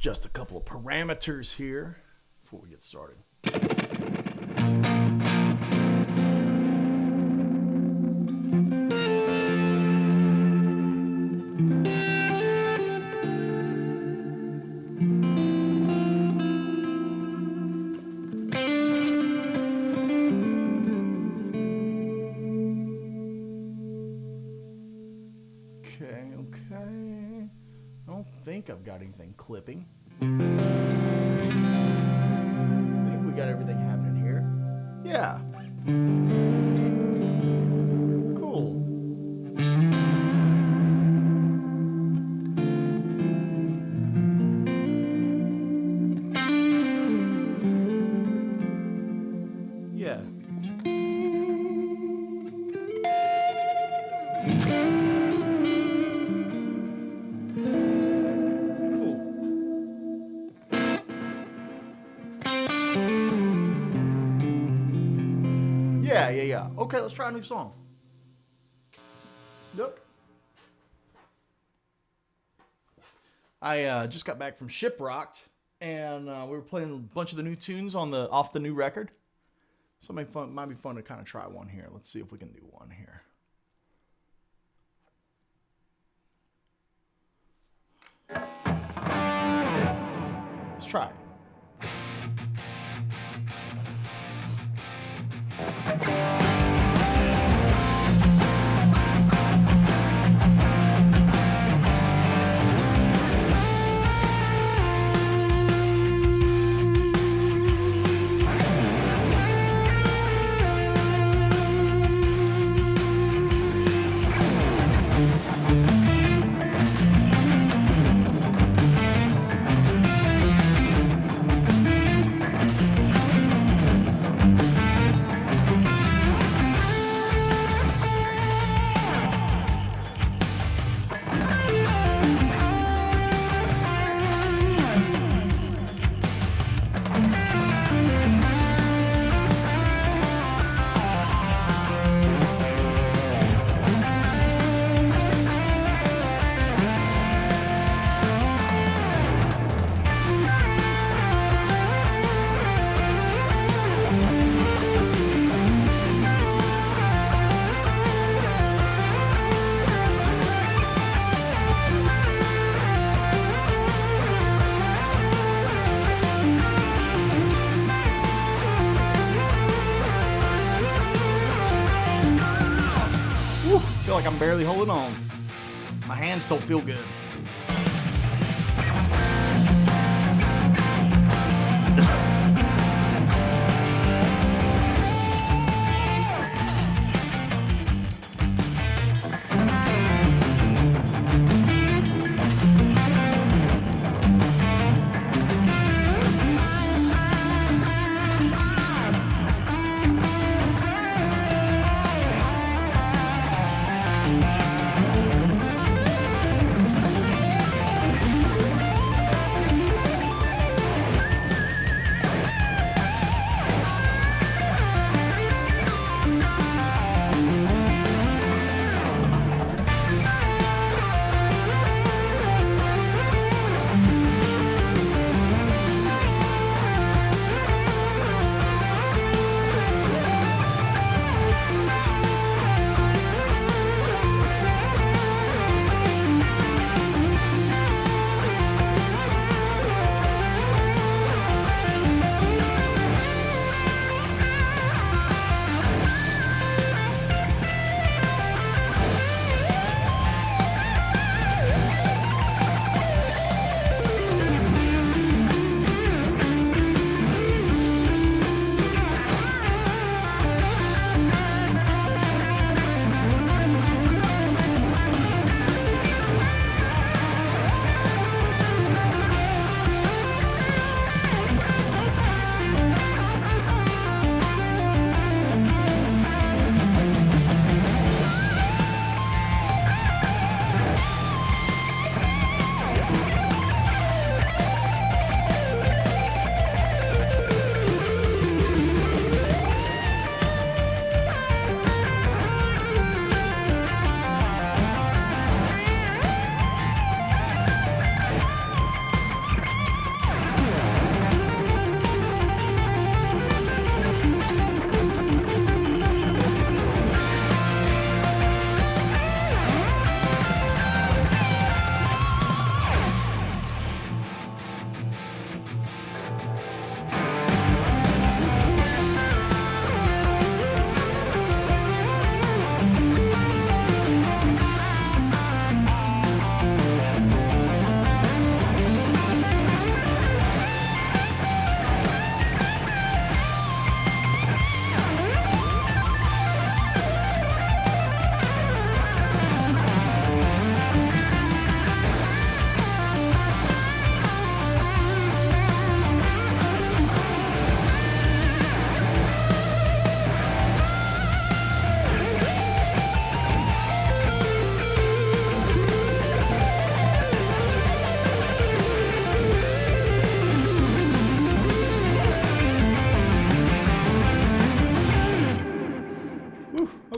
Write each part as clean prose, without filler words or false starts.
Just a couple of parameters here before we get started. Okay. I don't think I've got anything clipping. I think we got everything happening here. Yeah. Cool. Yeah. Yeah. Okay, let's try a new song. Yep. I just got back from Shiprock, and we were playing a bunch of the new tunes off the new record. So it might be fun to kind of try one here. Let's see if we can do one here. Let's try it. I feel like I'm barely holding on. My hands don't feel good.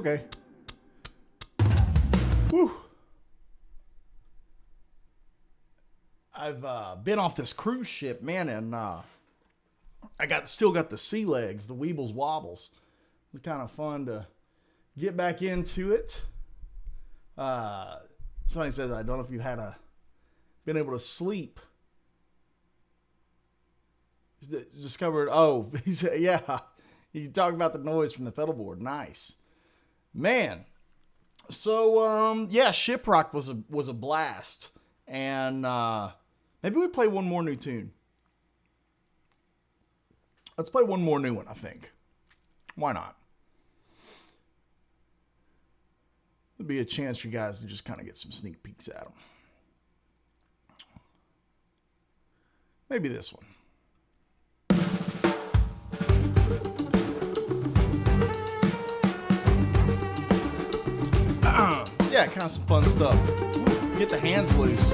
Okay. Whew. I've been off this cruise ship, man, and I still got the sea legs, the weebles wobbles. It's kind of fun to get back into it. Somebody said, I don't know if you had been able to sleep. Discovered, he said, yeah, you talk about the noise from the pedal board. Nice. Man. So, Shiprock was a blast. And maybe we play one more new tune. Let's play one more new one, I think. Why not? There'll be a chance for you guys to just kind of get some sneak peeks at them. Maybe this one. Yeah, kind of some fun stuff. Get the hands loose.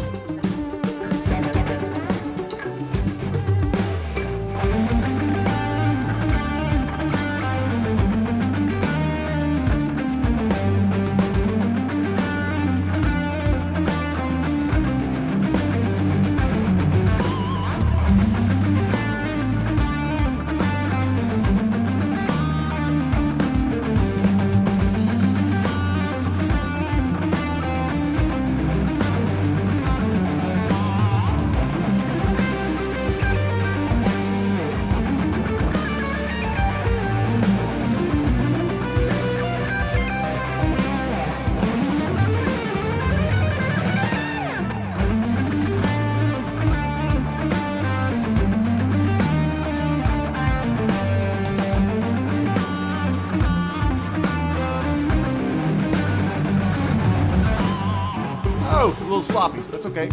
Oh, a little sloppy. That's okay.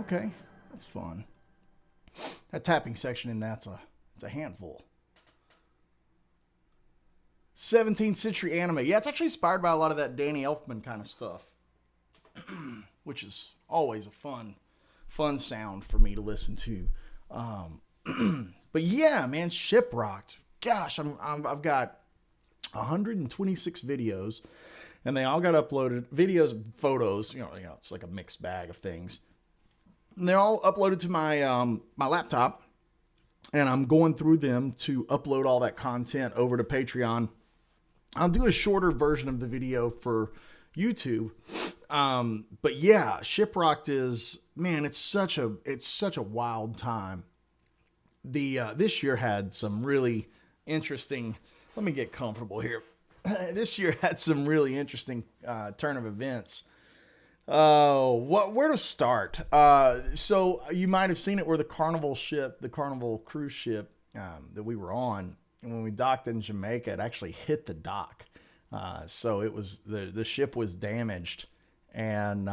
Okay, that's fun. That tapping section in that's it's a handful. 17th century anime. Yeah, it's actually inspired by a lot of that Danny Elfman kind of stuff, which is always a fun sound for me to listen to. But yeah, man, Shiprocked. Gosh, I've got 126 videos, and they all got uploaded. Videos, photos, it's like a mixed bag of things. And they're all uploaded to my my laptop, and I'm going through them to upload all that content over to Patreon. I'll do a shorter version of the video for YouTube. But yeah, Shiprock is, man, it's such a wild time. This year had some really interesting, let me get comfortable here. This year had some really interesting turn of events. Where to start? So you might have seen it where the Carnival cruise ship that we were on, and when we docked in Jamaica, it actually hit the dock. So it was the ship was damaged, and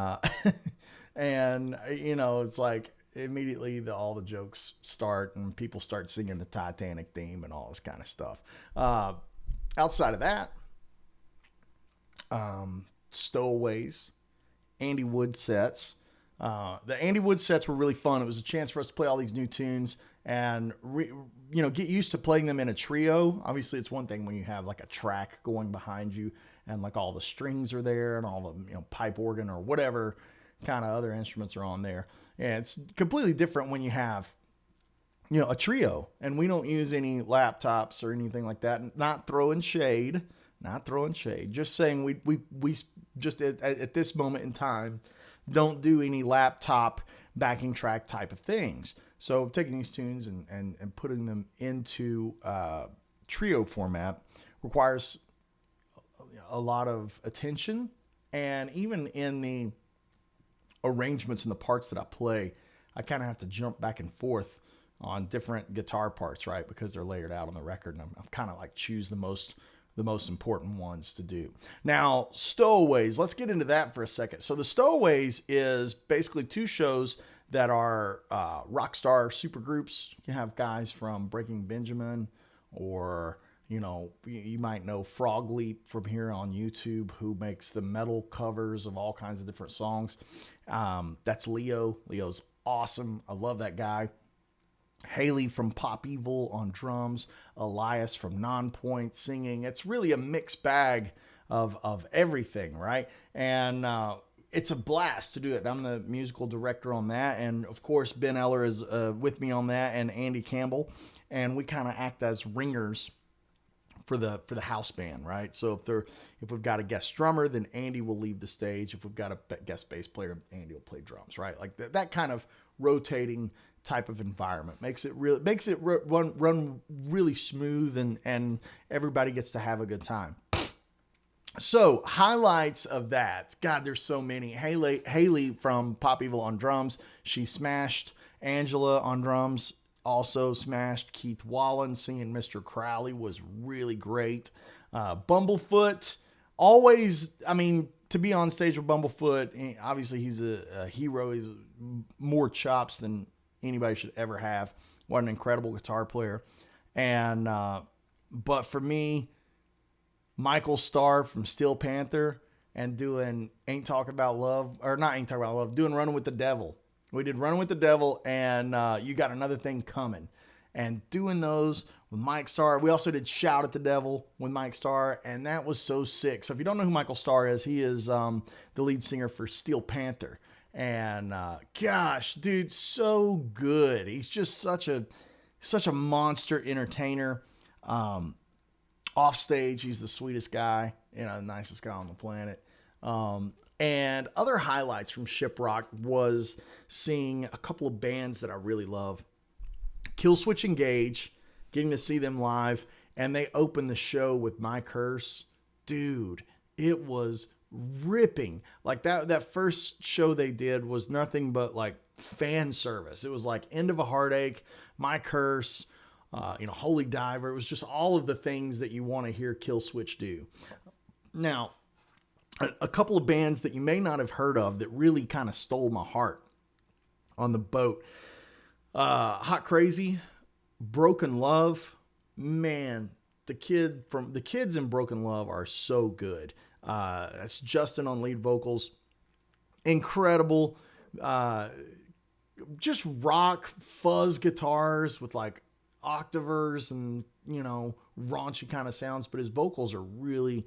and it's like immediately all the jokes start and people start singing the Titanic theme and all this kind of stuff. Outside of that, Stowaways, Andy Wood sets. The Andy Wood sets were really fun. It was a chance for us to play all these new tunes and get used to playing them in a trio. Obviously, it's one thing when you have like a track going behind you and like all the strings are there and all the pipe organ or whatever kind of other instruments are on there. And it's completely different when you have a trio, and we don't use any laptops or anything like that. Not throwing shade. Just saying we just at this moment in time don't do any laptop backing track type of things. So taking these tunes and putting them into trio format requires a lot of attention, and even in the arrangements and the parts that I play, I kind of have to jump back and forth on different guitar parts, right? Because they're layered out on the record, and I'm kind of like choose the most important ones to do. Now, Stowaways, let's get into that for a second. So the Stowaways is basically two shows that are rock star super groups. You have guys from Breaking Benjamin, or you might know Frog Leap from here on YouTube, who makes the metal covers of all kinds of different songs. That's Leo. Leo's awesome. I love that guy. Haley from Pop Evil on drums, Elias from Nonpoint singing. It's really a mixed bag of everything, right? And it's a blast to do it. I'm the musical director on that, and of course Ben Eller is with me on that, and Andy Campbell, and we kind of act as ringers for the house band, right? So if we've got a guest drummer, then Andy will leave the stage. If we've got a guest bass player, Andy will play drums, right? Like that kind of rotating type of environment makes it run really smooth, and everybody gets to have a good time. So highlights of that, God, there's so many. Haley from Pop Evil on drums, she smashed. Angela on drums also smashed. Keith Wallen singing Mr. Crowley was really great. Bumblefoot, always, to be on stage with Bumblefoot, obviously he's a hero. He's more chops than anybody should ever have. What an incredible guitar player. And but for me, Michael Starr from Steel Panther and doing Ain't Talking About Love, or not Ain't Talking About Love, doing Running with the Devil. We did Running with the Devil and You Got Another Thing Coming. And doing those with Mike Starr. We also did Shout at the Devil with Mike Starr, and that was so sick. So if you don't know who Michael Starr is, he is the lead singer for Steel Panther. And gosh, dude, so good. He's just such a monster entertainer. Off stage, he's the sweetest guy, the nicest guy on the planet. And other highlights from Shiprock was seeing a couple of bands that I really love. Killswitch Engage, getting to see them live, and they opened the show with My Curse. Dude, it was ripping. Like that first show they did was nothing but like fan service. It was like End of a Heartache, My Curse, Holy Diver. It was just all of the things that you want to hear Killswitch do. Now, a couple of bands that you may not have heard of that really kind of stole my heart on the boat. Hot Crazy, Broken Love. Man, the kids in Broken Love are so good. That's Justin on lead vocals. Incredible. Just rock fuzz guitars with like octavers and raunchy kind of sounds, but his vocals are really,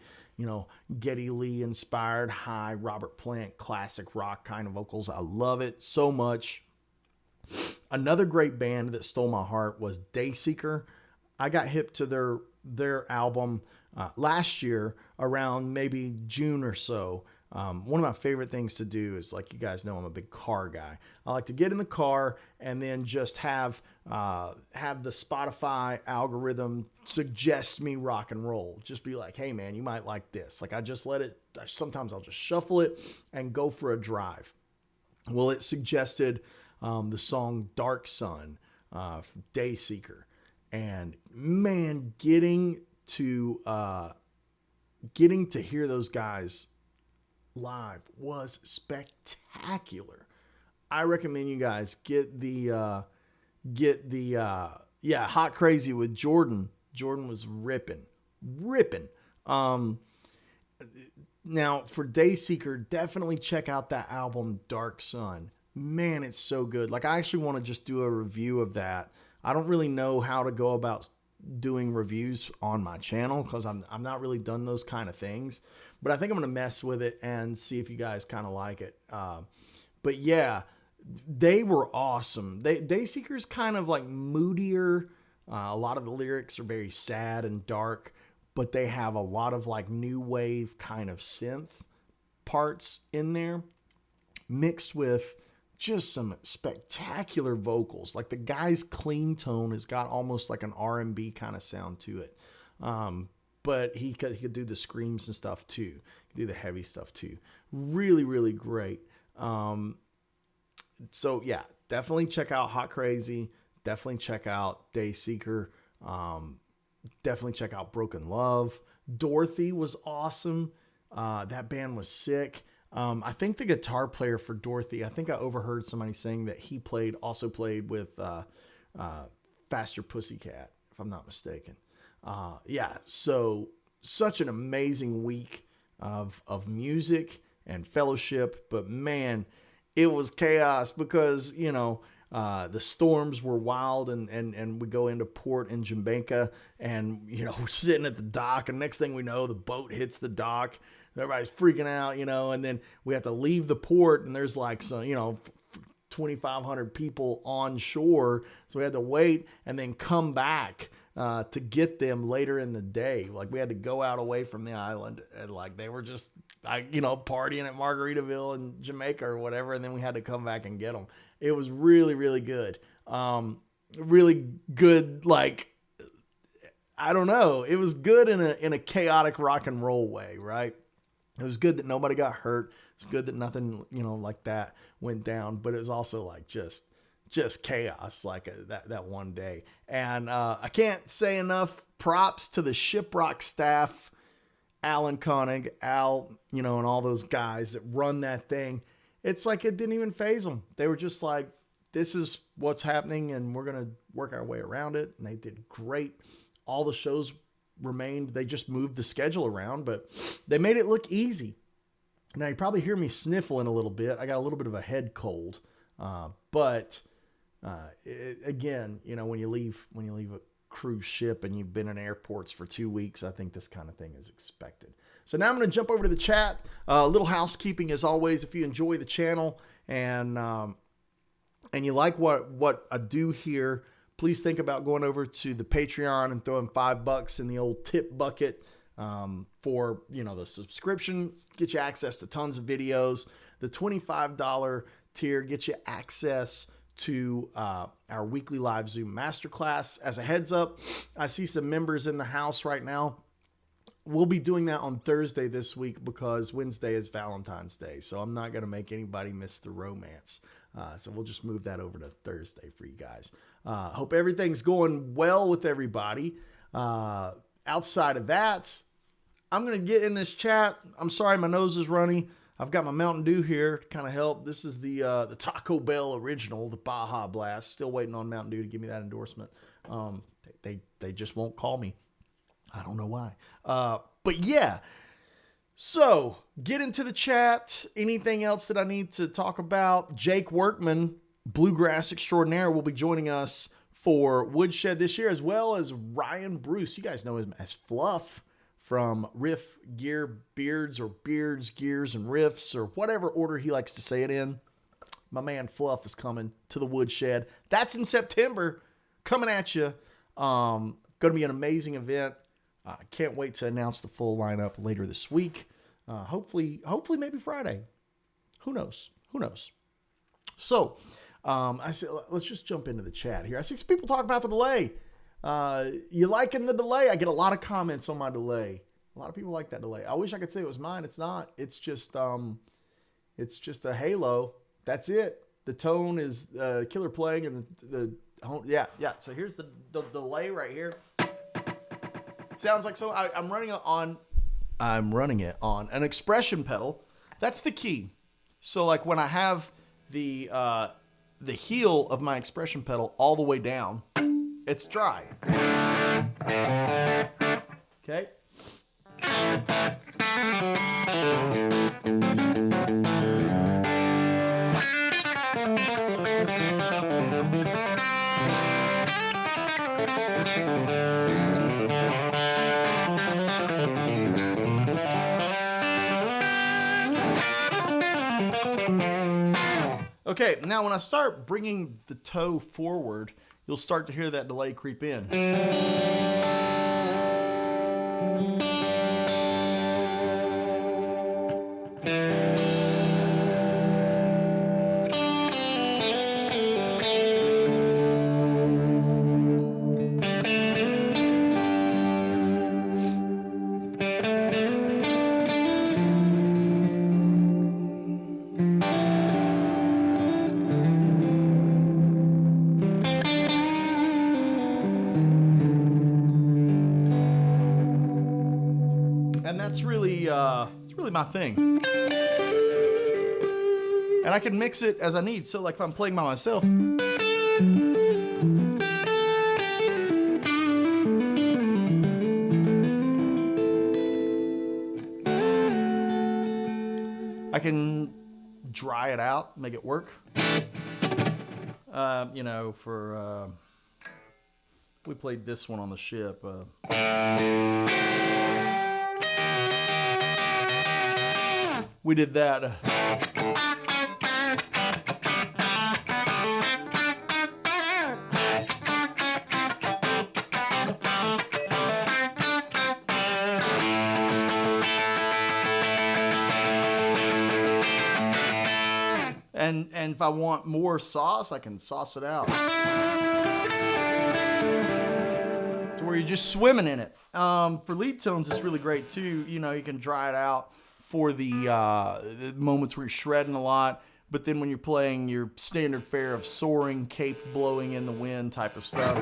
Geddy Lee inspired, high Robert Plant classic rock kind of vocals. I love it so much. Another great band that stole my heart was Dayseeker. I got hip to their album last year around maybe June or so. One of my favorite things to do is, like you guys know, I'm a big car guy. I like to get in the car and then just have the Spotify algorithm suggest me rock and roll. Just be like, hey man, you might like this. Like I just let it, sometimes I'll just shuffle it and go for a drive. Well, it suggested the song Dark Sun from Dayseeker. And man, getting to hear those guys live was spectacular. I recommend you guys get the Hot Crazy with Jordan. Jordan was ripping. Now for Dayseeker, definitely check out that album Dark Sun. Man, it's so good. Like I actually want to just do a review of that. I don't really know how to go about doing reviews on my channel because I'm not really done those kind of things, but I think I'm going to mess with it and see if you guys kind of like it. But yeah, they were awesome. Dayseeker's kind of like moodier. A lot of the lyrics are very sad and dark, but they have a lot of like new wave kind of synth parts in there mixed with just some spectacular vocals. Like the guy's clean tone has got almost like an R&B kind of sound to it. But he could do the screams and stuff too. He could do the heavy stuff too. Really, really great. So yeah, definitely check out Hot Crazy. Definitely check out Dayseeker. Definitely check out Broken Love. Dorothy was awesome. That band was sick. I think the guitar player for Dorothy, I think I overheard somebody saying that he also played with Faster Pussycat, if I'm not mistaken. Yeah, so such an amazing week of music and fellowship, but man, it was chaos because, the storms were wild and we go into port in Jamaica and, we're sitting at the dock and next thing we know, the boat hits the dock. Everybody's freaking out, and then we have to leave the port and there's like some, 2,500 people on shore. So we had to wait and then come back to get them later in the day. Like we had to go out away from the island and like they were just, partying at Margaritaville in Jamaica or whatever. And then we had to come back and get them. It was really, really good. Really good. Like, I don't know. It was good in a chaotic rock and roll way, right? It was good that nobody got hurt. It's good that nothing, like that went down, but it was also like just chaos like that one day. And I can't say enough props to the Shiprock staff, Alan Koenig, Al, and all those guys that run that thing. It's like it didn't even faze them. They were just like, this is what's happening and we're going to work our way around it. And they did great. All the shows remained. They just moved the schedule around, but they made it look easy. Now you probably hear me sniffling a little bit. I got a little bit of a head cold. But again, when you leave a cruise ship and you've been in airports for 2 weeks, I think this kind of thing is expected. So now I'm going to jump over to the chat. A little housekeeping as always. If you enjoy the channel and you like what I do here, please think about going over to the Patreon and throwing $5 in the old tip bucket for, the subscription. Get you access to tons of videos. The $25 tier gets you access to our weekly live Zoom masterclass. As a heads up, I see some members in the house right now. We'll be doing that on Thursday this week because Wednesday is Valentine's Day. So I'm not going to make anybody miss the romance. So we'll just move that over to Thursday for you guys. Hope everything's going well with everybody. Outside of that, I'm going to get in this chat. I'm sorry, my nose is runny. I've got my Mountain Dew here to kind of help. This is the Taco Bell original, the Baja Blast. Still waiting on Mountain Dew to give me that endorsement. They just won't call me. I don't know why. But yeah. So, get into the chat. Anything else that I need to talk about? Jake Workman, Bluegrass Extraordinaire, will be joining us for Woodshed this year, as well as Ryan Bruce. You guys know him as Fluff from Riff Gear Beards, or Beards, Gears, and Riffs, or whatever order he likes to say it in. My man Fluff is coming to the Woodshed. That's in September, coming at you. Going to be an amazing event. Can't wait to announce the full lineup later this week. Hopefully maybe Friday. Who knows? So, I said, let's just jump into the chat here. I see some people talk about the delay. You liking the delay? I get a lot of comments on my delay. A lot of people like that delay. I wish I could say it was mine. It's not. It's just a halo. That's it. The tone is killer playing, and yeah. So here's the delay right here. It sounds like so. I'm running it on an expression pedal. That's the key. So like when I have the heel of my expression pedal all the way down, it's dry. Okay. Okay, now when I start bringing the toe forward, you'll start to hear that delay creep in. And that's really, it's really my thing. And I can mix it as I need. So like if I'm playing by myself, I can dry it out, make it work. You know, for, we played this one on the ship. We did that. And if I want more sauce, I can sauce it out to where you're just swimming in it. For lead tones, it's really great too. You know, you can dry it out for the moments where you're shredding a lot, but then when you're playing your standard fare of soaring, cape blowing in the wind type of stuff.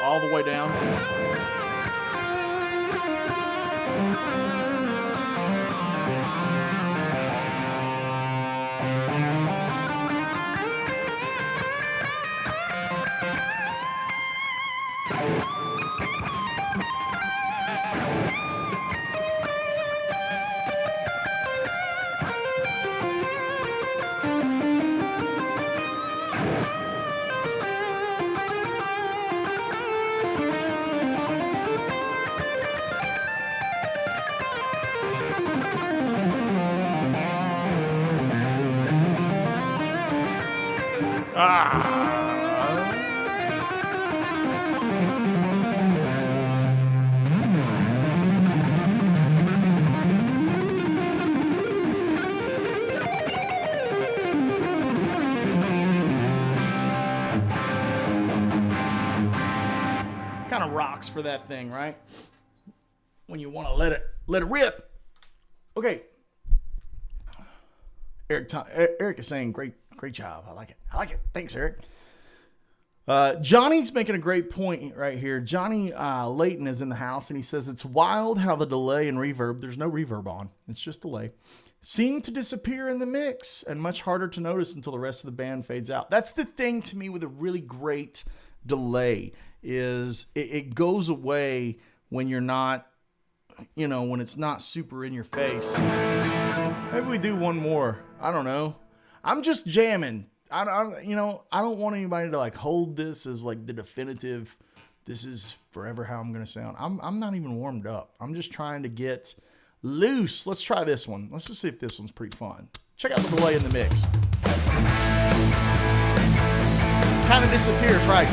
All the way down. Kind of rocks for that thing, right? When you want to let it rip. Okay. Eric is saying great job. I like it. Thanks, Eric. Johnny's making a great point right here. Johnny Layton is in the house, and he says it's wild how the delay and reverb, there's no reverb on, it's just delay, seem to disappear in the mix and much harder to notice until the rest of the band fades out. That's the thing to me with a really great delay, is it goes away when you're not, you know, when it's not super in your face. Maybe we do one more. I don't know. I'm just jamming. I don't want anybody to like hold this as like the definitive, this is forever how I'm going to sound. I'm not even warmed up. I'm just trying to get loose. Let's try this one. Let's just see if this one's pretty fun. Check out the delay in the mix. Kind of disappears, right?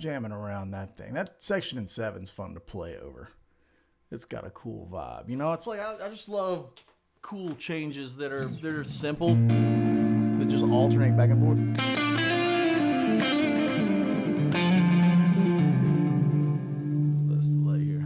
jamming around that thing. That section in 7's fun to play over. It's got a cool vibe. You know, it's like I just love cool changes that are simple, that just alternate back and forth. Let's delay here.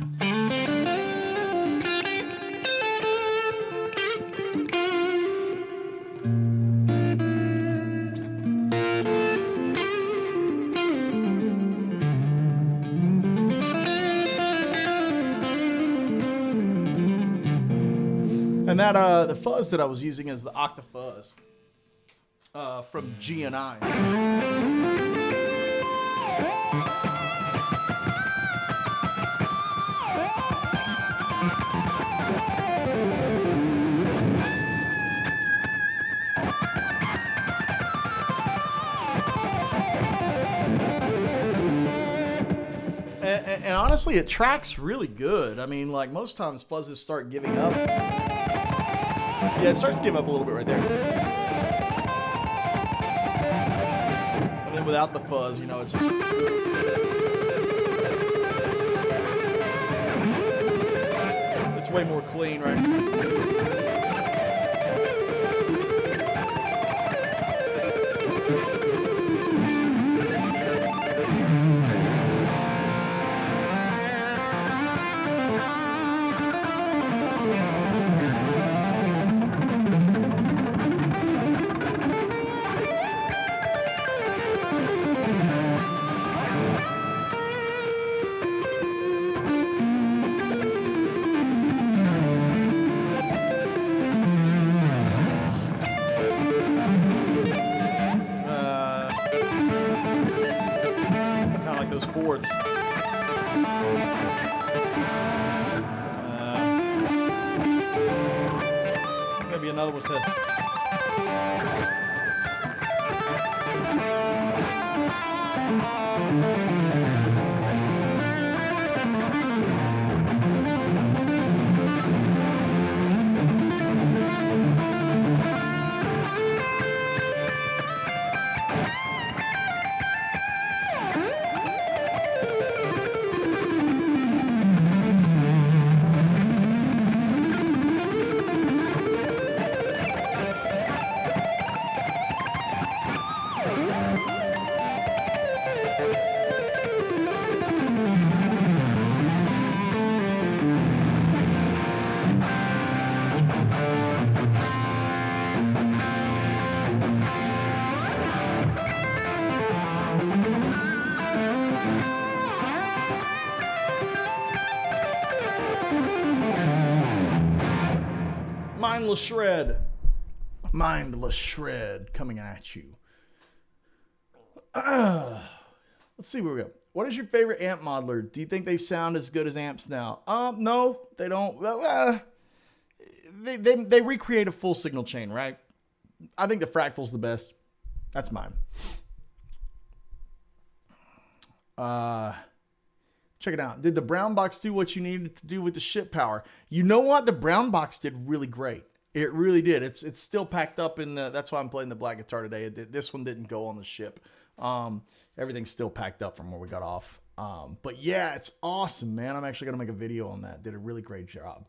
And that the fuzz that I was using is the Octafuzz from G&I. And honestly, it tracks really good. I mean, like most times fuzzes start giving up. Yeah, it starts to give up a little bit right there. And then without the fuzz, you know, it's way more clean, right? Those fourths. Maybe another one said. Mindless shred coming at you. Let's see where we go. What is your favorite amp modeler? Do you think they sound as good as amps now? No, they don't. They recreate a full signal chain, right? I think the Fractal's the best. That's mine. Check it out. Did the brown box do what you needed to do with the ship power? You know what? The brown box did really great. It really did. It's still packed up in the, that's why I'm playing the black guitar today. This one didn't go on the ship. Everything's still packed up from where we got off. But yeah, it's awesome, man. I'm actually going to make a video on that. Did a really great job.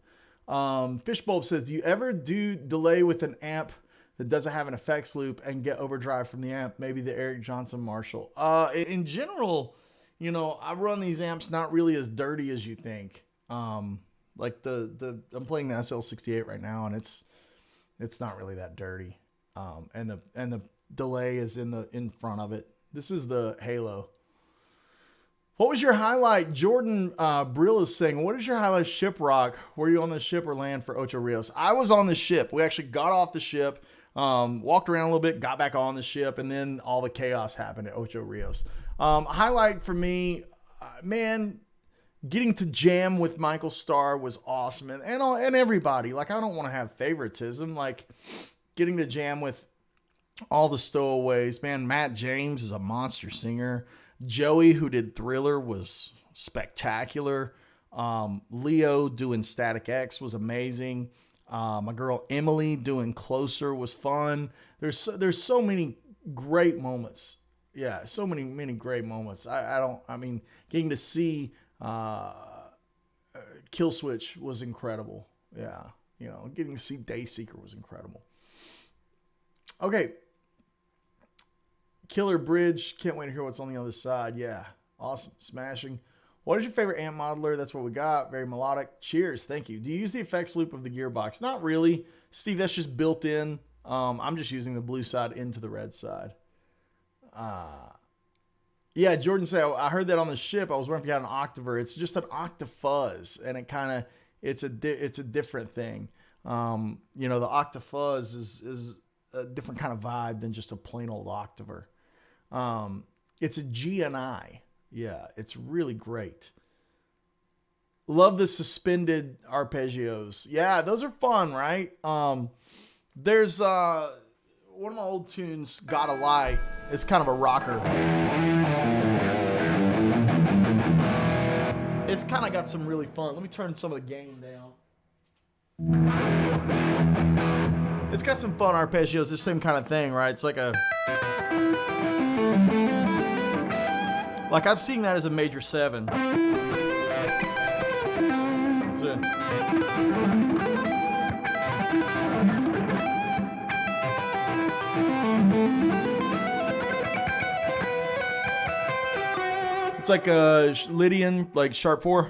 Fishbulb says, do you ever do delay with an amp that doesn't have an effects loop and get overdrive from the amp? Maybe the Eric Johnson Marshall. In general, you know, I run these amps not really as dirty as you think. Like I'm playing the SL68 right now, and it's not really that dirty. And the delay is in front of it. This is the Halo. What was your highlight? Jordan Brill is saying, what is your highlight Shiprock? Were you on the ship or land for Ocho Rios? I was on the ship. We actually got off the ship, walked around a little bit, got back on the ship, and then all the chaos happened at Ocho Rios. Highlight for me, man, getting to jam with Michael Starr was awesome. And everybody, like, I don't want to have favoritism. Like, getting to jam with all the Stowaways, man. Matt James is a monster singer. Joey, who did Thriller, was spectacular. Leo doing Static X was amazing. My girl Emily doing Closer was fun. There's so many great moments Yeah, so many great moments. I mean, getting to see Kill Switch was incredible. Yeah, you know, getting to see Dayseeker was incredible. Okay. Killer Bridge. Can't wait to hear what's on the other side. Yeah, awesome. Smashing. What is your favorite amp modeler? That's what we got. Very melodic. Cheers. Thank you. Do you use the effects loop of the gearbox? Not really. Steve, that's just built in. I'm just using the blue side into the red side. Yeah, Jordan said, I heard that on the ship. I was wondering if you had an Octaver. It's just an Octafuzz, and it kind of, it's a different thing. You know, the Octafuzz is a different kind of vibe than just a plain old Octaver. It's a GNI. Yeah, it's really great. Love the suspended arpeggios. Yeah, those are fun, right? There's one of my old tunes, Gotta Light. It's kind of a rocker. It's kind of got some really fun. Let me turn some of the gain down. It's got some fun arpeggios, the same kind of thing, right? It's like I've seen that as a major 7. It's like a Lydian, like sharp 4.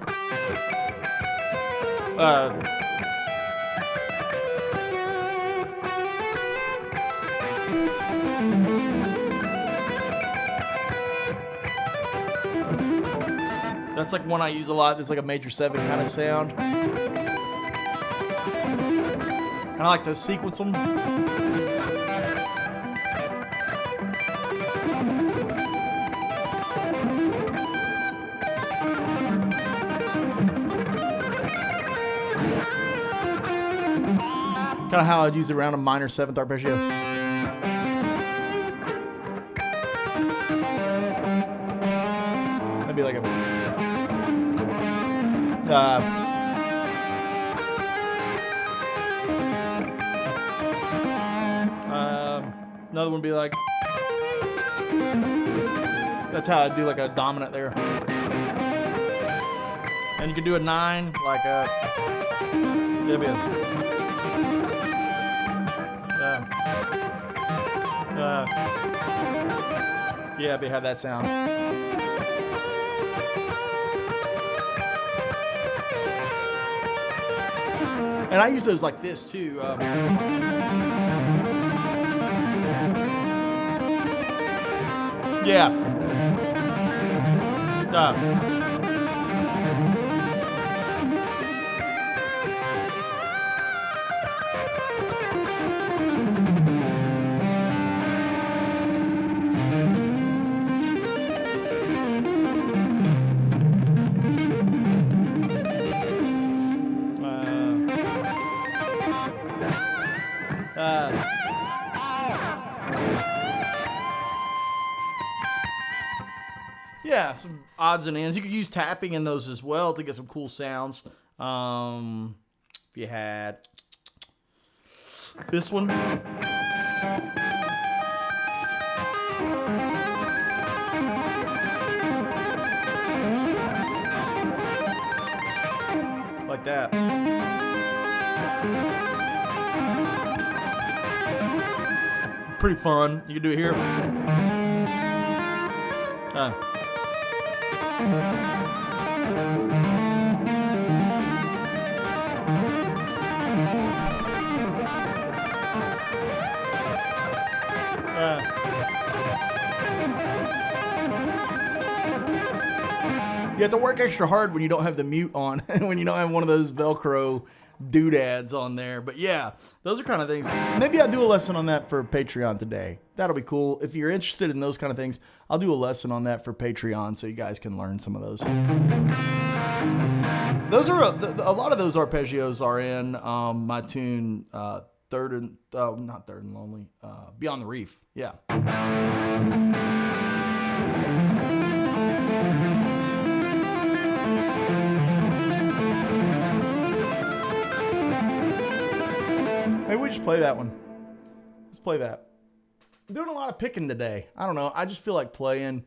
That's like one I use a lot. It's like a major 7 kind of sound. And I like to sequence them. Kind of how I'd use it around a minor 7th arpeggio. That'd be like another one would be like, that's how I'd do like a dominant there. And you could do a 9, like a, that'd be a, yeah, they have that sound. And I use those like this too. Yeah. Yeah, some odds and ends. You could use tapping in those as well to get some cool sounds. If you had this one. Like that. Pretty fun. You can do it here. You have to work extra hard when you don't have the mute on, when you don't have one of those Velcro doodads on there. But yeah, those are kind of things. Maybe I'll do a lesson on that for Patreon today. That'll be cool. If you're interested in those kind of things, I'll do a lesson on that for Patreon so you guys can learn some of those. Those are a lot of those arpeggios are in my tune not Third and Lonely, Beyond the Reef. Yeah. Maybe we just play that one. Let's play that. doing a lot of picking today. I don't know. I just feel like playing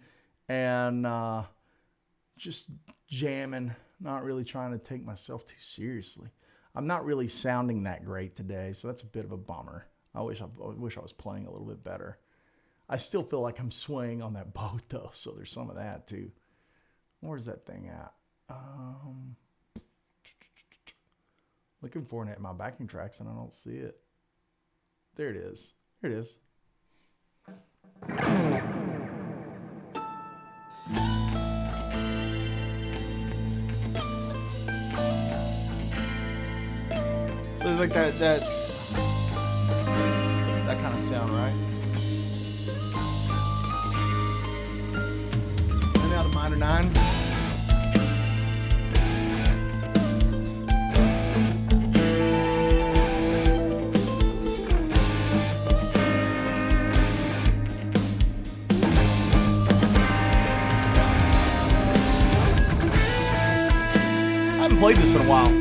and just jamming, not really trying to take myself too seriously. I'm not really sounding that great today, so that's a bit of a bummer. I wish I was playing a little bit better. I still feel like I'm swaying on that boat, though, so there's some of that, too. Where's that thing at? Looking for it in my backing tracks, and I don't see it. There it is. Here it is. So it's like that kind of sound, right? And now the minor 9. I haven't played this in a while.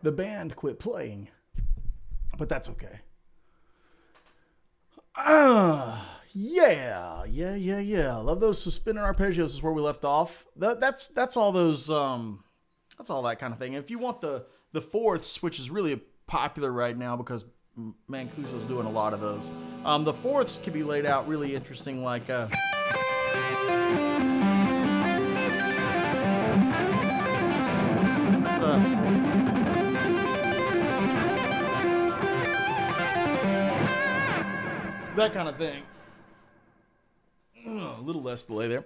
the band quit playing. But that's okay. Yeah. Love those suspended arpeggios is where we left off. That's all those that's all that kind of thing. If you want the fourths, which is really popular right now because Mancuso's doing a lot of those. The fourths can be laid out really interesting, like that kind of thing. A little less delay there.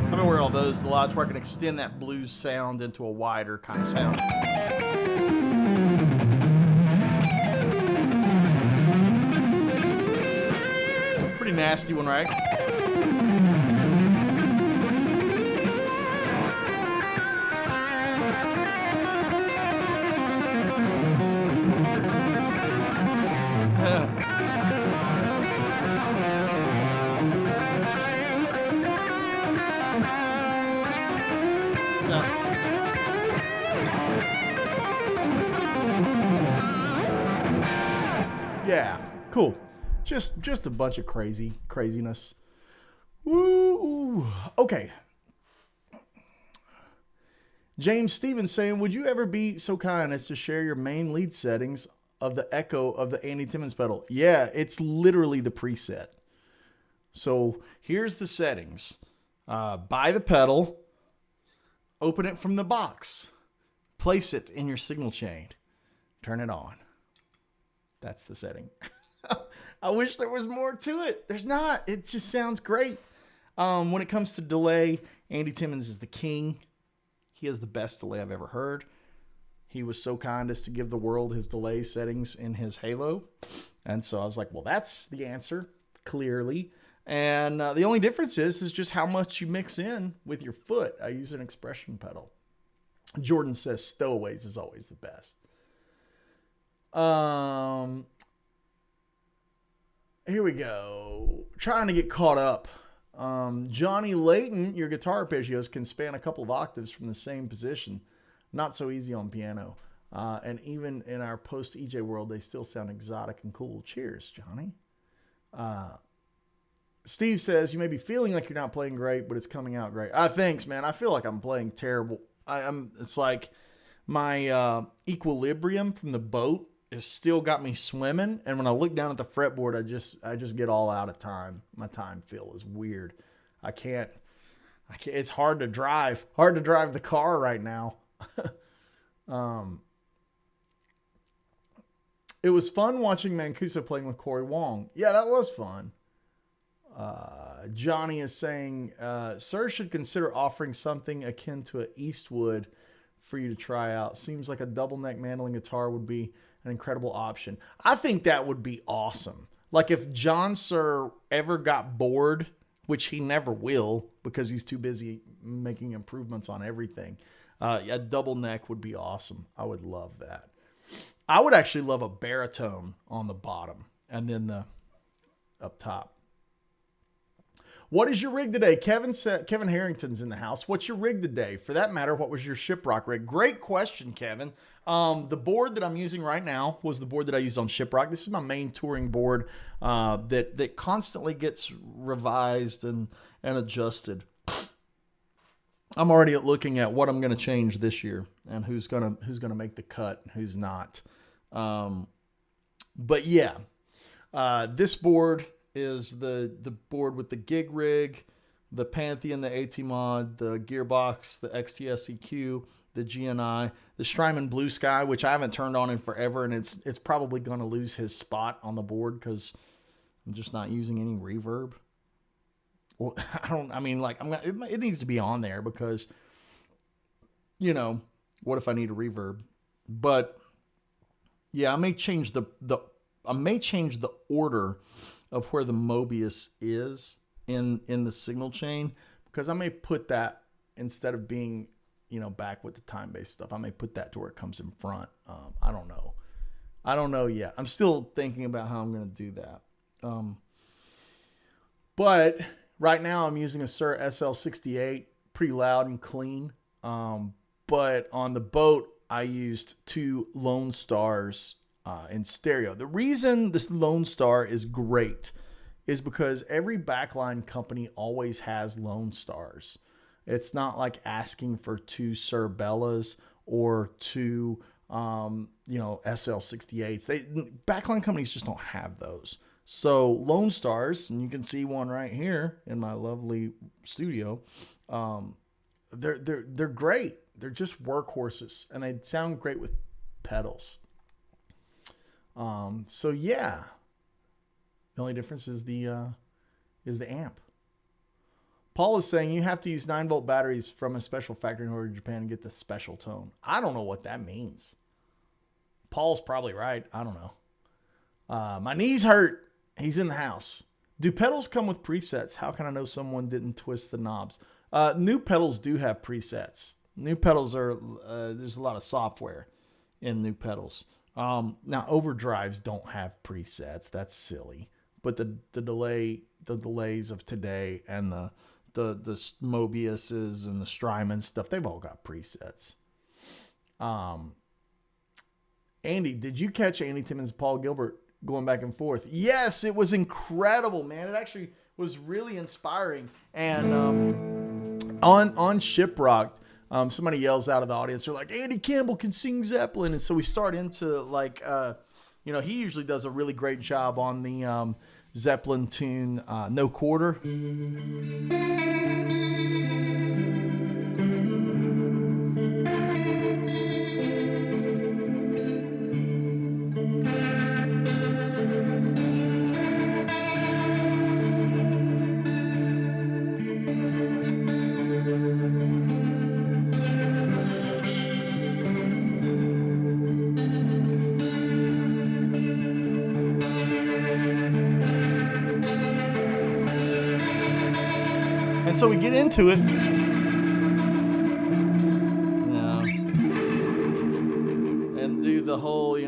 I've been wearing all those a lot where I can extend that blues sound into a wider kind of sound. Pretty nasty one, right? Yeah, cool. Just a bunch of craziness. Woo. Okay. James Stevens saying, would you ever be so kind as to share your main lead settings of the echo of the Andy Timmons pedal? Yeah, it's literally the preset. So here's the settings. Buy the pedal, open it from the box, place it in your signal chain, turn it on. That's the setting. I wish there was more to it. There's not. It just sounds great. When it comes to delay, Andy Timmons is the king. He has the best delay I've ever heard. He was so kind as to give the world his delay settings in his Halo. And so I was like, well, that's the answer, clearly. And the only difference is just how much you mix in with your foot. I use an expression pedal. Jordan says Stowaways is always the best. Here we go. Trying to get caught up. Johnny Layton, your guitar arpeggios can span a couple of octaves from the same position. Not so easy on piano. And even in our post-EJ world, they still sound exotic and cool. Cheers, Johnny. Steve says, you may be feeling like you're not playing great, but it's coming out great. Thanks, man. I feel like I'm playing terrible. It's like my equilibrium from the boat has still got me swimming, and when I look down at the fretboard, I just get all out of time. My time feel is weird. I can't. It's hard to drive. Hard to drive the car right now. It was fun watching Mancuso playing with Corey Wong. Yeah, that was fun. Johnny is saying, Sir should consider offering something akin to an Eastwood for you to try out. Seems like a double neck mandolin guitar would be an incredible option. I think that would be awesome. Like if John Sir ever got bored, which he never will because he's too busy making improvements on everything, a double neck would be awesome. I would love that. I would actually love a baritone on the bottom and then the up top. What is your rig today? Kevin Harrington's in the house. What's your rig today? For that matter, what was your Shiprock rig? Great question, Kevin. The board that I'm using right now was the board that I used on Shiprock. This is my main touring board that constantly gets revised and adjusted. I'm already looking at what I'm going to change this year and who's gonna make the cut, and who's not. But yeah, this board is the board with the gig rig, the Pantheon, the AT-Mod, the Gearbox, the XTS EQ, the GNI, the Strymon Blue Sky, which I haven't turned on in forever, and it's probably going to lose his spot on the board because I'm just not using any reverb. Well, it needs to be on there because, what if I need a reverb? But yeah, I may change the order of where the Mobius is in the signal chain, because I may put that, instead of being, back with the time-based stuff, I may put that to where it comes in front. I don't know. I don't know yet. I'm still thinking about how I'm going to do that. But right now I'm using a Shure SL68, pretty loud and clean. But on the boat, I used 2 Lone Stars in stereo. The reason this Lone Star is great is because every backline company always has Lone Stars. It's not like asking for 2 Sir Bellas or 2, SL68s. Backline companies just don't have those. So Lone Stars, and you can see one right here in my lovely studio. They're great. They're just workhorses, and they sound great with pedals. So yeah, the only difference is the amp. Paul is saying you have to use 9-volt batteries from a special factory in order to Japan to get the special tone. I don't know what that means. Paul's probably right. I don't know. My knees hurt. He's in the house. Do pedals come with presets? How can I know someone didn't twist the knobs? New pedals do have presets. New pedals are, there's a lot of software in new pedals. Now overdrives don't have presets. That's silly. But the delays of today and the Mobiuses and the Strymon stuff, they've all got presets. Andy, did you catch Andy Timmons and Paul Gilbert going back and forth? Yes, it was incredible, man. It actually was really inspiring. And on Shiprock, somebody yells out of the audience, they're like, Andy Campbell can sing Zeppelin. And so we start into he usually does a really great job on the Zeppelin tune, No Quarter. And so we get into it. And do the whole,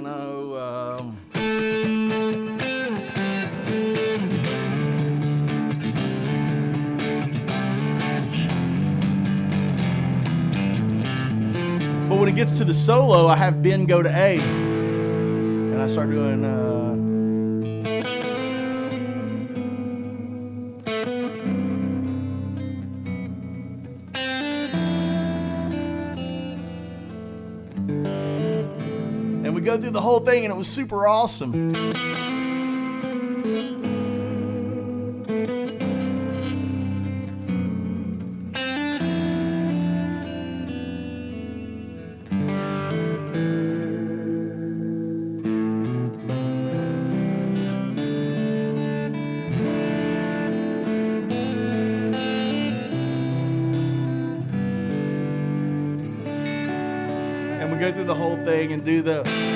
But when it gets to the solo, I have Ben go to A. And I start doing... And we go through the whole thing, and it was super awesome. And we go through the whole thing and do the...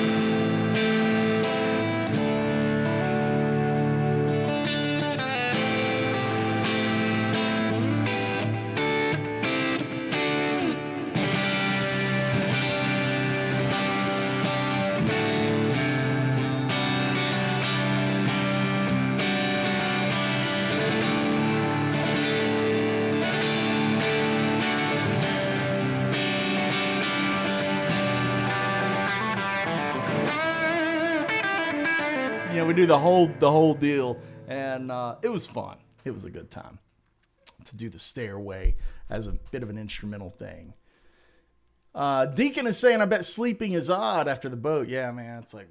We do the whole deal, and it was fun. It was a good time to do the Stairway as a bit of an instrumental thing. Deacon is saying, I bet sleeping is odd after the boat. Yeah, man, it's like,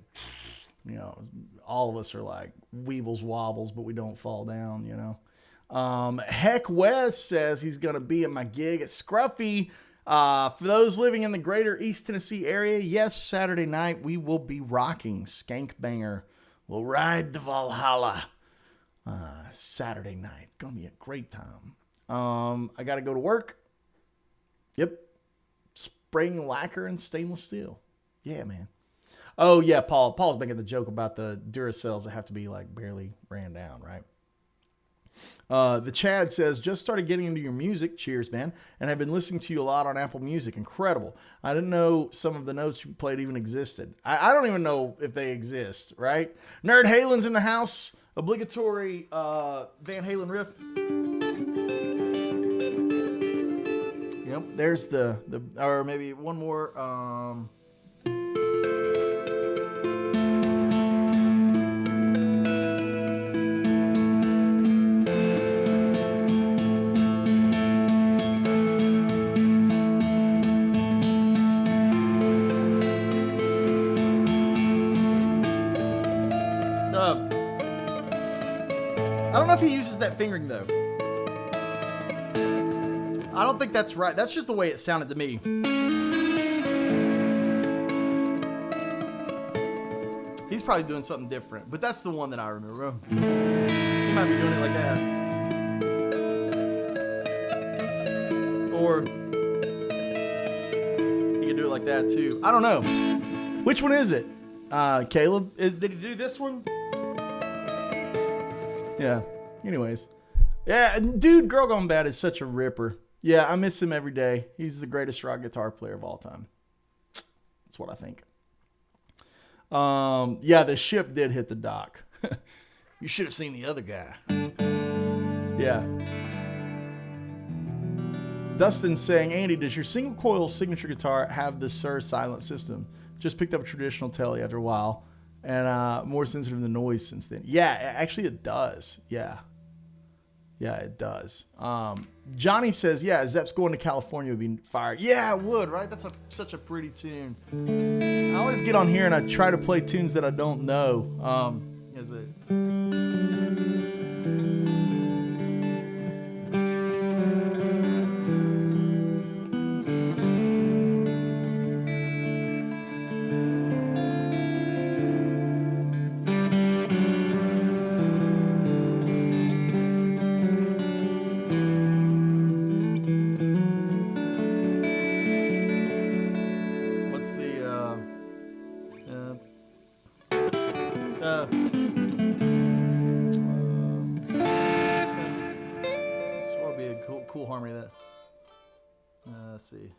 all of us are like weebles wobbles, but we don't fall down, Heck West says he's going to be at my gig at Scruffy. For those living in the greater East Tennessee area, yes, Saturday night we will be rocking Skank Banger. We'll ride to Valhalla Saturday night. It's going to be a great time. I got to go to work. Yep. Spraying lacquer and stainless steel. Yeah, man. Oh yeah, Paul's making the joke about the Duracells that have to be like barely ran down, right? The Chad says, just started getting into your music. Cheers, man. And I've been listening to you a lot on Apple Music. Incredible. I didn't know some of the notes you played even existed. I don't even know if they exist, right? Nerd Halen's in the house. Obligatory Van Halen riff. Yep, there's the or maybe one more. I don't know if he uses that fingering though. I don't think that's right. That's just the way it sounded to me. He's probably doing something different, but that's the one that I remember. He might be doing it like that. Or he could do it like that too. I don't know. Which one is it? Caleb? Did he do this one? Yeah. Anyways. Yeah, dude, Girl Gone Bad is such a ripper. Yeah, I miss him every day. He's the greatest rock guitar player of all time. That's what I think. Yeah, the ship did hit the dock. You should have seen the other guy. Yeah. Dustin's saying, Andy, does your single coil signature guitar have the Sir silent system? Just picked up a traditional telly after a while and more sensitive to noise since then. Yeah, actually it does. Yeah. Yeah, it does. Johnny says, yeah, Zepp's going to California would be fire. Yeah, it would, right? That's such a pretty tune. I always get on here and I try to play tunes that I don't know. Is it? Cool harmony that. Let's see.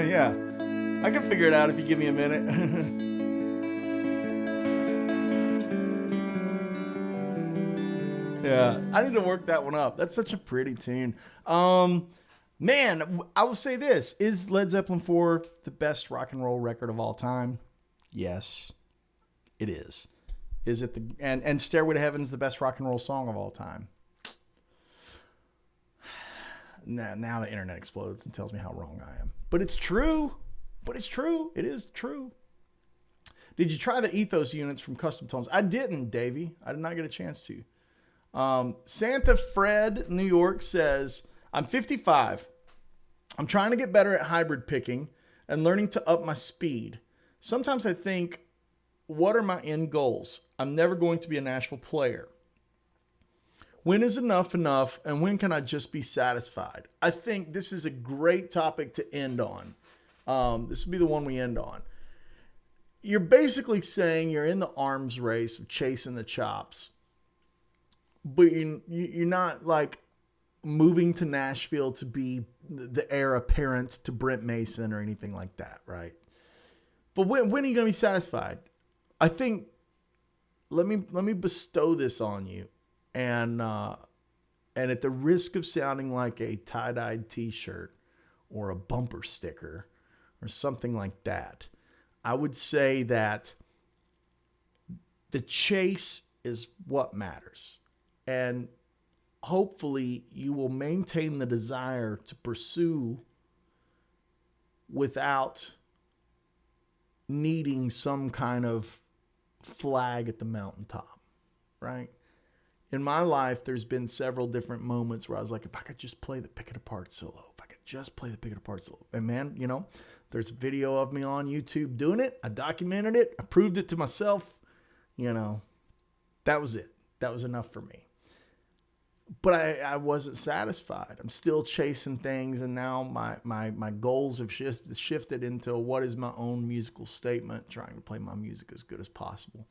Yeah, I can figure it out if you give me a minute. Yeah, I need to work that one up. That's such a pretty tune. Man, I will say this. Is Led Zeppelin 4 the best rock and roll record of all time? Yes, it is. Is it and Stairway to Heaven is the best rock and roll song of all time? Now the internet explodes and tells me how wrong I am. But it's true. But it's true. It is true. Did you try the Ethos units from Custom Tones? I didn't, Davey. I did not get a chance to. Santa Fred, New York says, I'm 55. I'm trying to get better at hybrid picking and learning to up my speed. Sometimes I think, what are my end goals? I'm never going to be a Nashville player. When is enough and when can I just be satisfied? I think this is a great topic to end on. This would be the one we end on. You're basically saying you're in the arms race of chasing the chops. But you're not like moving to Nashville to be the heir apparent to Brent Mason or anything like that, right? But when are you going to be satisfied? I think let me bestow this on you, and at the risk of sounding like a tie-dyed T-shirt or a bumper sticker or something like that, I would say that the chase is what matters. And hopefully you will maintain the desire to pursue without needing some kind of flag at the mountaintop, right? In my life, there's been several different moments where I was like, if I could just play the Pick It Apart solo, if I could just play the pick guitar solo. And man, you know, there's a video of me on YouTube doing it. I documented it. I proved it to myself. You know, that was it. That was enough for me. But I wasn't satisfied. I'm still chasing things, and now my goals have shifted into what is my own musical statement, trying to play my music as good as possible.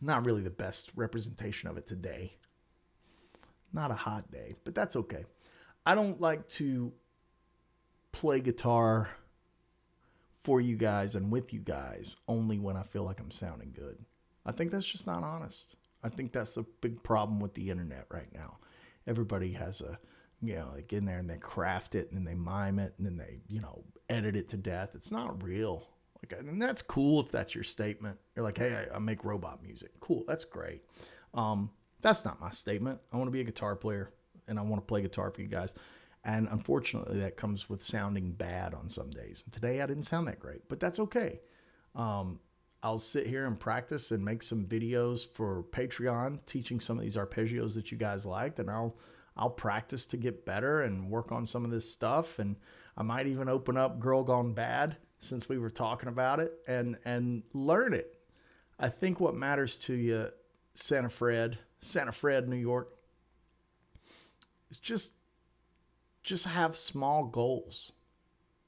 Not really the best representation of it today. Not a hot day, but that's okay. I don't like to play guitar for you guys and with you guys only when I feel like I'm sounding good. I think that's just not honest. I think that's a big problem with the internet right now. Everybody has a, you know, like in there and they craft it and then they mime it and then they, you know, edit it to death. It's not real. Like, and that's cool if that's your statement. You're like, hey, I make robot music. Cool, that's great. That's not my statement. I want to be a guitar player and I want to play guitar for you guys. And unfortunately, that comes with sounding bad on some days. And today I didn't sound that great, but that's okay. I'll sit here and practice and make some videos for Patreon, teaching some of these arpeggios that you guys liked, and I'll practice to get better and work on some of this stuff. And I might even open up Girl Gone Bad, since we were talking about it, and learn it. I think what matters to you, Santa Fred, New York, is just have small goals,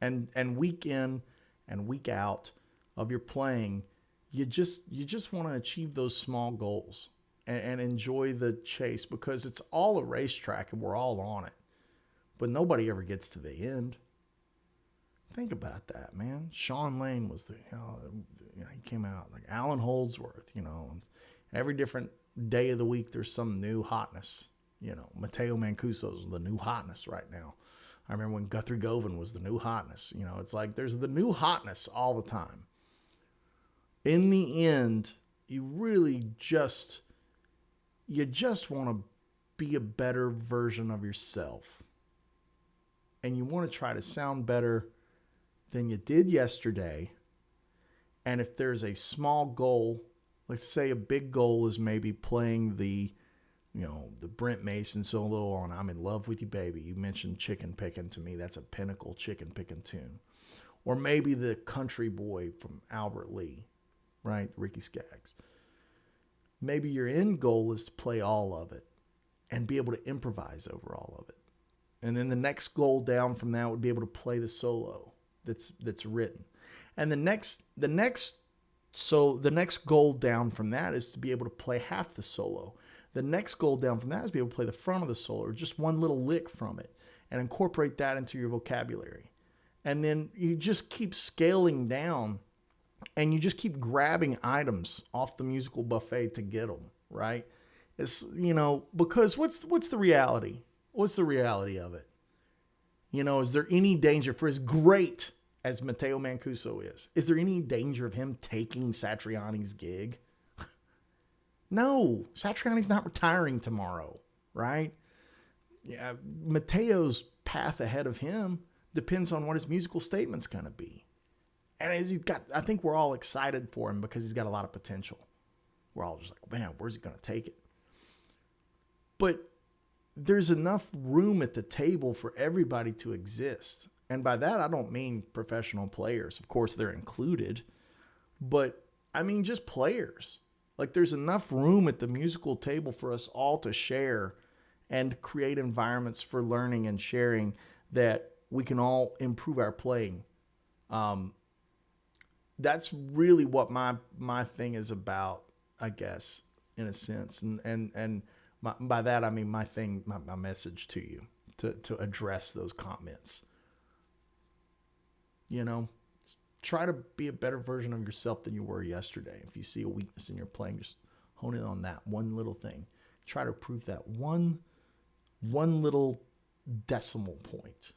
and week in and week out of your playing. You just want to achieve those small goals and enjoy the chase, because it's all a racetrack and we're all on it, but nobody ever gets to the end. Think about that, man. Sean Lane was he came out like Alan Holdsworth, you know, every different day of the week, there's some new hotness, you know. Matteo Mancuso's the new hotness right now. I remember when Guthrie Govan was the new hotness, you know. It's like there's the new hotness all the time. In the end, you really just want to be a better version of yourself. And you want to try to sound better than you did yesterday. And if there's a small goal, let's say a big goal is maybe playing the Brent Mason solo on I'm in Love with You, Baby. You mentioned Chicken Pickin' to me. That's a pinnacle chicken pickin' tune. Or maybe the Country Boy from Albert Lee. Right, Ricky Skaggs. Maybe your end goal is to play all of it and be able to improvise over all of it. And then the next goal down from that would be able to play the solo that's written. And the next goal down from that is to be able to play half the solo. The next goal down from that is to be able to play the front of the solo, or just one little lick from it, and incorporate that into your vocabulary. And then you just keep scaling down. And you just keep grabbing items off the musical buffet to get them, right? It's, you know, because what's the reality? What's the reality of it? You know, is there any danger, for as great as Matteo Mancuso is there any danger of him taking Satriani's gig? No, Satriani's not retiring tomorrow, right? Yeah, Matteo's path ahead of him depends on what his musical statement's going to be. And I think we're all excited for him because he's got a lot of potential. We're all just like, man, where's he going to take it? But there's enough room at the table for everybody to exist. And by that, I don't mean professional players. Of course, they're included. But I mean just players. Like, there's enough room at the musical table for us all to share and create environments for learning and sharing that we can all improve our playing. That's really what my thing is about, I guess, in a sense. And by that, I mean my message to you, to address those comments. You know, try to be a better version of yourself than you were yesterday. If you see a weakness in your playing, just hone in on that one little thing. Try to improve that one little decimal point,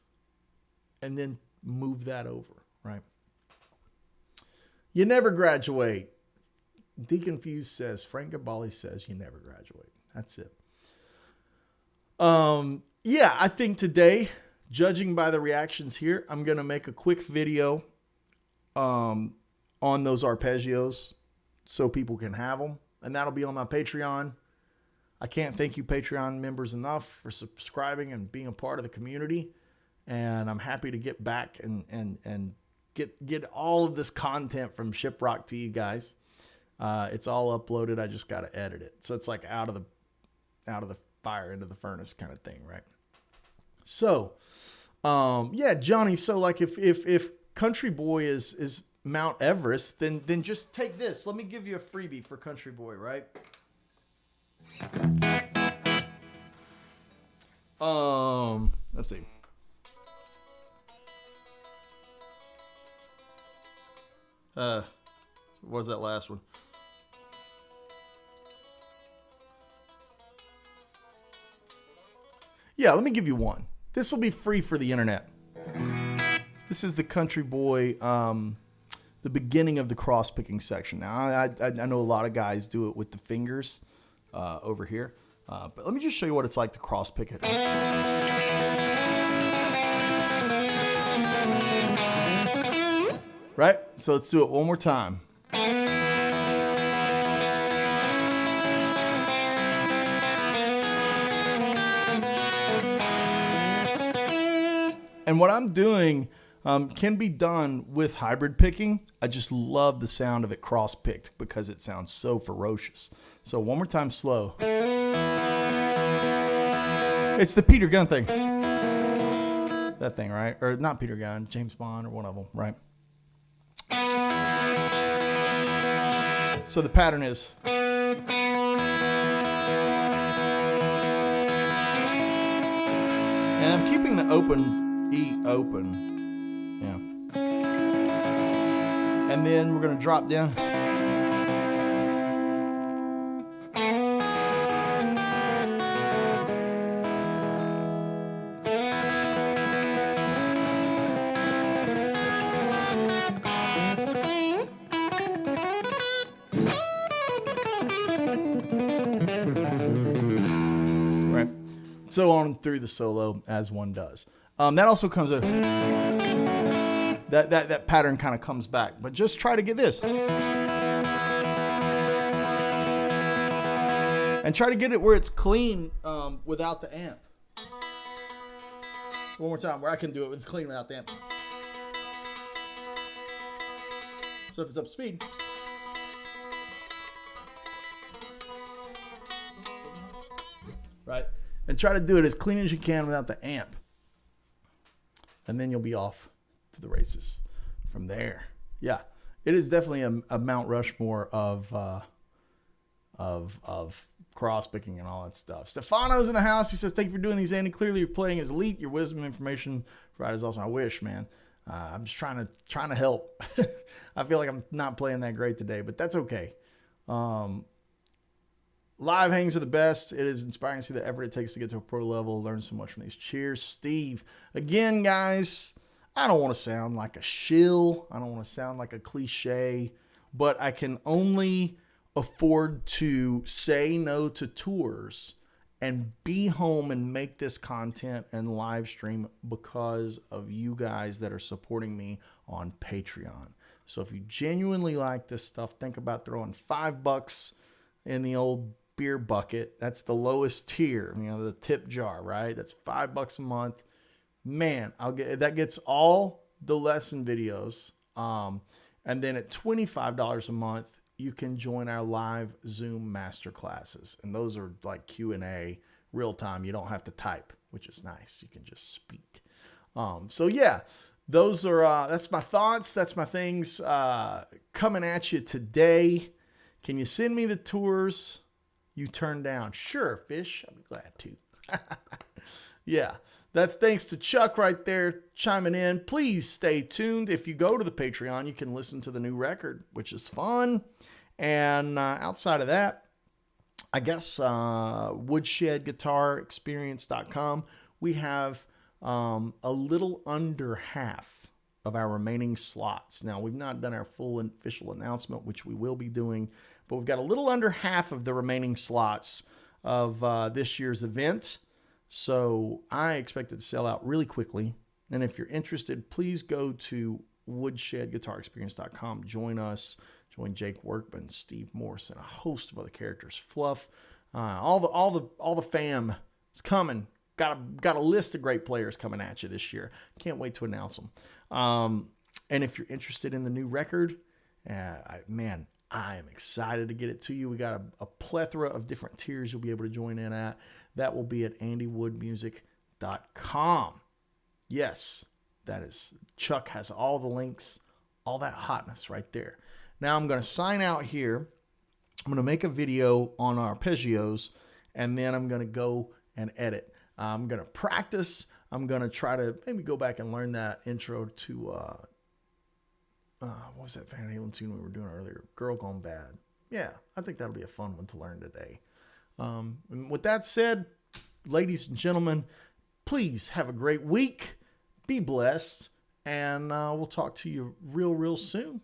and then move that over, right? You never graduate. Deacon Fuse says, Frank Gabali says, you never graduate. That's it. Yeah, I think today, judging by the reactions here, I'm going to make a quick video on those arpeggios so people can have them. And that'll be on my Patreon. I can't thank you Patreon members enough for subscribing and being a part of the community. And I'm happy to get back and get all of this content from Shiprock to you guys. It's all uploaded. I just got to edit it. So it's like out of the fire into the furnace kind of thing, right? So, yeah, Johnny. So like if Country Boy is Mount Everest, then just take this. Let me give you a freebie for Country Boy, right? Let's see. What was that last one? Yeah, let me give you one. This will be free for the internet. This is the Country Boy, the beginning of the cross picking section. Now, I know a lot of guys do it with the fingers over here, but let me just show you what it's like to cross pick it. Right? So let's do it one more time. And what I'm doing can be done with hybrid picking. I just love the sound of it cross-picked because it sounds so ferocious. So one more time slow. It's the Peter Gunn thing. That thing, right? Or not Peter Gunn, James Bond or one of them, right? So the pattern is... And I'm keeping the E open. Yeah. And then we're going to drop down. Right. So on through the solo as one does. That also comes up. That pattern kind of comes back, but just try to get this, and try to get it where it's clean without the amp. One more time, where I can do it with clean without the amp. So if it's up speed. Right? And try to do it as clean as you can without the amp. And then you'll be off to the races from there. Yeah, it is definitely a Mount Rushmore of cross picking and all that stuff. Stefano's in the house. He says, "Thank you for doing these, Andy. Clearly, you're playing as elite. Your wisdom and information provided is awesome." I wish, man. I'm just trying to help. I feel like I'm not playing that great today, but that's okay. Live hangs are the best. It is inspiring to see the effort it takes to get to a pro level. Learn so much from these. Cheers, Steve. Again, guys, I don't want to sound like a shill. I don't want to sound like a cliche, but I can only afford to say no to tours and be home and make this content and live stream because of you guys that are supporting me on Patreon. So if you genuinely like this stuff, think about throwing $5 in the old beer bucket. That's the lowest tier, the tip jar, right? That's $5 a month. Man, that gets all the lesson videos. And then at $25 a month, you can join our live Zoom masterclasses. And those are like Q&A, real time. You don't have to type, which is nice. You can just speak. So yeah, those are, that's my thoughts. That's my things coming at you today. Can you send me the tours you turned down? Sure, Fish. I'll be glad to. Yeah, that's thanks to Chuck right there chiming in. Please stay tuned. If you go to the Patreon, you can listen to the new record, which is fun. And outside of that, I guess Woodshed Guitar Experience.com, we have a little under half of our remaining slots. Now, we've not done our full official announcement, which we will be doing, but we've got a little under half of the remaining slots of this year's event. So I expect it to sell out really quickly. And if you're interested, please go to woodshedguitarexperience.com. Join us. Join Jake Workman, Steve Morse, and a host of other characters. Fluff. All the fam is coming. Got a list of great players coming at you this year. Can't wait to announce them. And if you're interested in the new record, man, I am excited to get it to you. We got a plethora of different tiers you'll be able to join in at. That will be at andywoodmusic.com. Yes, that is. Chuck has all the links, all that hotness right there. Now I'm going to sign out here. I'm going to make a video on arpeggios, and then I'm going to go and edit. I'm going to practice. I'm going to try to maybe go back and learn that intro to, what was that Van Halen tune we were doing earlier? Girl Gone Bad. Yeah, I think that'll be a fun one to learn today. And with that said, ladies and gentlemen, please have a great week. Be blessed. And we'll talk to you real soon.